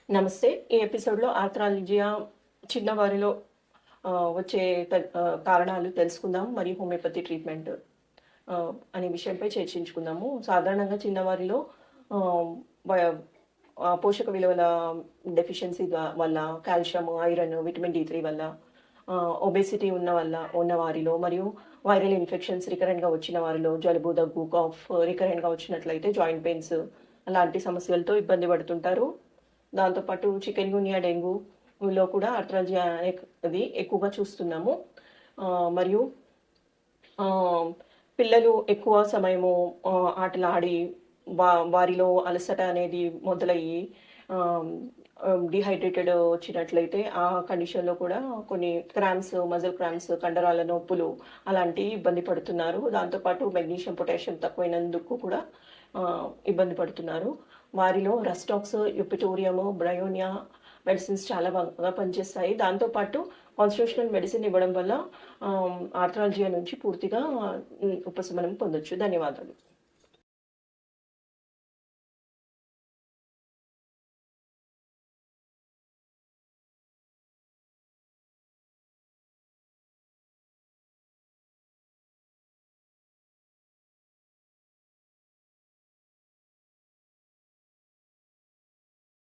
నమస్తే. ఈ ఎపిసోడ్‌లో ఆర్థ్రాలజియా చిన్నవారిలో వచ్చే కారణాలు తెలుసుకుందాం. మరియు హోమియోపతి ట్రీట్మెంట్ అనే విషయంపై చర్చించుకుందాము. సాధారణంగా చిన్నవారిలో ఆహ్, వ పోషక విలువల డెఫిషియన్సీ వల్ల కాల్షియం, ఐరన్, విటమిన్ డి3 వల్ల ఒబేసిటీ ఉన్నవారిలో మరియు వైరల్ ఇన్ఫెక్షన్స్ రికరెంట్‌గా వచ్చిన వారిలో జలుబు, దగ్గు, కాఫ్ రికరెంట్‌గా వచ్చినట్లయితే జాయింట్ పెయిన్స్ అలాంటి సమస్యలతో ఇబ్బంది పడుతుంటారు. దాంతోపాటు చికెన్‌గున్యా, డెంగ్యూలో కూడా ఆర్థ్రాలజియా అది ఎక్కువగా చూస్తున్నాము. మరియు పిల్లలు ఎక్కువ సమయము ఆటలాడి వారిలో అలసట అనేది మొదలయ్యి డీహైడ్రేటెడ్ వచ్చినట్లయితే ఆ కండిషన్‌లో కూడా కొన్ని క్రాంప్స్, మజిల్ క్రాంప్స్, కండరాల నొప్పులు అలాంటివి ఇబ్బంది పడుతున్నారు. దాంతోపాటు మెగ్నీషియం, పొటాషియం తక్కువైనందుకు కూడా ఇబ్బంది పడుతున్నారు. వారిలో రస్టాక్స్, యుపిటోరియం, బ్రయోనియా మెడిసిన్స్ చాలా బాగా పనిచేస్తాయి. దాంతోపాటు కాన్స్టిట్యూషనల్ మెడిసిన్ ఇవ్వడం వల్ల ఆర్థ్రాలజియా నుంచి పూర్తిగా ఉపశమనం పొందొచ్చు. ధన్యవాదాలు.